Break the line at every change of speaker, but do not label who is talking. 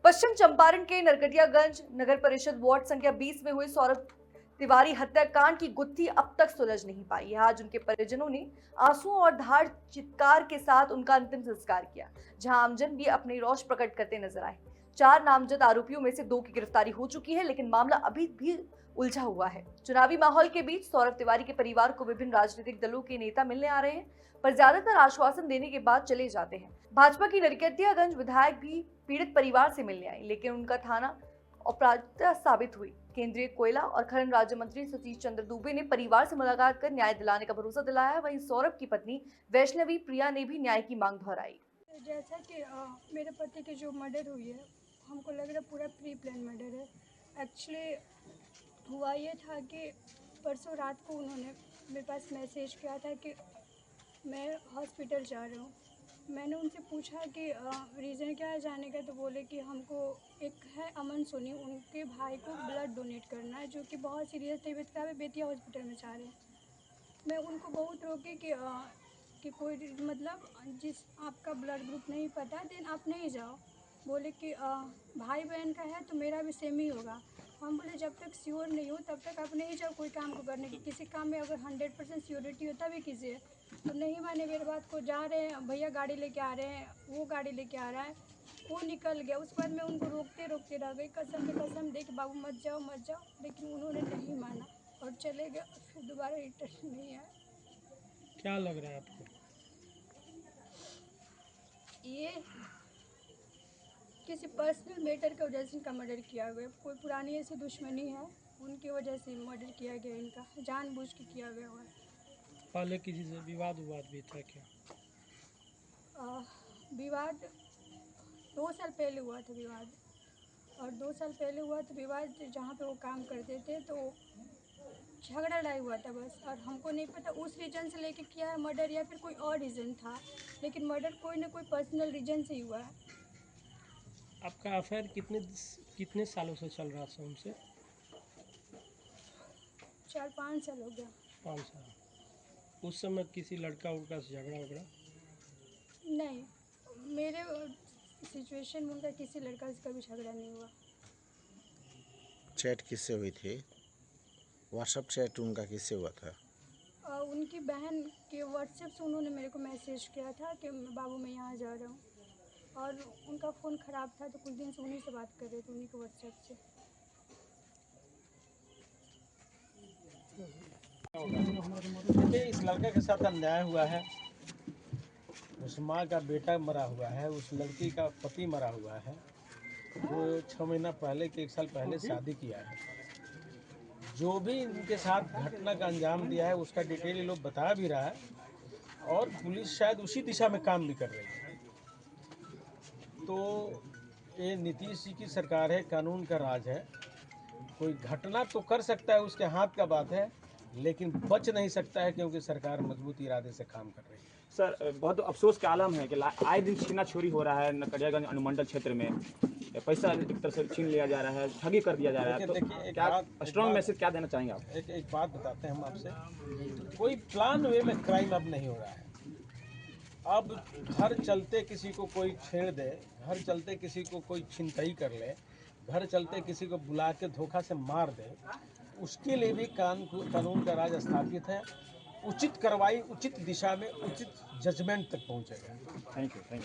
पश्चिम चंपारण के नरकटियागंज नगर परिषद वार्ड संख्या 20 में हुए सौरभ तिवारी हत्याकांड की गुत्थी अब तक सुलझ नहीं पाई है। आज उनके परिजनों ने आंसुओं और धार चित्कार के साथ उनका अंतिम संस्कार किया, जहां आमजन भी अपने रोष प्रकट करते नजर आए। 4 नामजद आरोपियों में से 2 की गिरफ्तारी हो चुकी है, लेकिन मामला अभी भी उलझा हुआ है। चुनावी माहौल के बीच सौरभ तिवारी के परिवार को विभिन्न राजनीतिक दलों के नेता मिलने आ रहे हैं, पर ज्यादातर आश्वासन देने के बाद चले जाते हैं। भाजपा की नरकटियागंज विधायक भी पीड़ित परिवार से मिलने आई, लेकिन उनका थाना अपराधिता साबित हुई। केंद्रीय कोयला और खनन राज्य मंत्री सतीश चंद्र दुबे ने परिवार से मुलाकात कर न्याय दिलाने का भरोसा दिलाया। वहीं सौरभ की पत्नी वैष्णवी प्रिया ने भी न्याय की मांग दोहराई।
जैसा कि मेरे पति की जो मर्डर हुई है, हमको लग रहा है पूरा प्री प्लान मर्डर है। एक्चुअली हुआ ये था कि परसों रात को उन्होंने मेरे पास मैसेज किया था कि मैं हॉस्पिटल जा रहा हूँ। मैंने उनसे पूछा कि रीज़न क्या है जाने का, तो बोले कि हमको एक है अमन सोनी, उनके भाई को ब्लड डोनेट करना है, जो कि बहुत सीरियस तबीयत खराब है, बेतिया हॉस्पिटल में जा रहे हैं। मैं उनको बहुत रोकी कि कोई मतलब जिस आपका ब्लड ग्रुप नहीं पता देन आप नहीं जाओ। बोले कि भाई बहन का है तो मेरा भी सेम ही होगा। हम बोले जब तक श्योर नहीं हो तब तक आप नहीं जाओ कोई काम को करने की। किसी काम में अगर 100% श्योरिटी हो तभी कीजिए। तो नहीं माने मेरे बात को, जा रहे हैं भैया गाड़ी लेके आ रहे हैं, वो गाड़ी लेके आ रहा है, वो निकल गया। उसके बाद मैं उनको रोकते रोकते रह गई, कसम पे कसम दे कि बाबू मत जाओ मत जाओ, लेकिन उन्होंने नहीं माना और चले गए। फिर दोबारा रिटर्न नहीं आए।
क्या लग रहा है आपको?
ये किसी पर्सनल मैटर की वजह से इनका मर्डर किया गया। कोई पुरानी ऐसी दुश्मनी है, उनकी वजह से मर्डर किया गया। इनका जानबूझ के किया गया हुआ है।
पहले किसी से विवाद भी था क्या?
विवाद 2 साल पहले हुआ था विवाद, और 2 साल पहले हुआ तो विवाद जहाँ पे वो काम करते थे तो झगड़ा लड़ाई हुआ था बस। और हमको नहीं पता उस रीज़न से लेके किया है मर्डर या फिर कोई और रीज़न था, लेकिन मर्डर कोई ना कोई पर्सनल रीज़न से ही हुआ है।
आपका अफेयर कितने सालों से चल रहा था उनसे?
4-5 साल हो गया।
5 साल। उस समय किसी लड़का उड़का से झगड़ा वगड़ा?
नहीं, मेरे सिचुएशन में उनका किसी लड़का से कभी झगड़ा नहीं हुआ।
चैट किससे हुई थी? व्हाट्सएप चैट उनका किससे हुआ था?
उनकी बहन के व्हाट्सएप से उन्होंने मेरे को मैसेज किया था कि बाबू मैं यहाँ जा रहा हूँ, और उनका फ़ोन ख़राब था तो कुछ दिन से उन्हीं से बात कर रहे थे, उन्हीं के व्हाट्सएप से।
देखिए, इस लड़के के साथ अन्याय हुआ है। उस माँ का बेटा मरा हुआ है, उस लड़की का पति मरा हुआ है, जो 6 महीना पहले के 1 साल पहले शादी किया है। जो भी इनके साथ घटना का अंजाम दिया है उसका डिटेल ये लोग बता भी रहा है, और पुलिस शायद उसी दिशा में काम भी कर रही है। तो ये नीतीश जी की सरकार है, कानून का राज है। कोई घटना तो कर सकता है, उसके हाथ का बात है, लेकिन बच नहीं सकता है, क्योंकि सरकार मजबूत इरादे से काम कर रही है।
सर, बहुत अफसोस का आलम है कि आए दिन छीना छोरी हो रहा है नरकटियागंज अनुमंडल क्षेत्र में। पैसा एक तरह से छीन लिया जा रहा है, ठगी कर दिया जा रहा है। तो क्या स्ट्रॉन्ग मैसेज क्या देना चाहेंगे आप?
एक बात बताते हैं हम आपसे। कोई प्लान वे में क्राइम अब नहीं हो रहा है। अब घर चलते किसी को कोई छेड़ दे, घर चलते किसी को कोई छिनतई कर ले, घर चलते किसी को बुला के धोखा से मार दे, उसके लिए भी कानून का राज स्थापित है। उचित कार्रवाई उचित दिशा में उचित जजमेंट तक पहुंचेगा।
Thank you.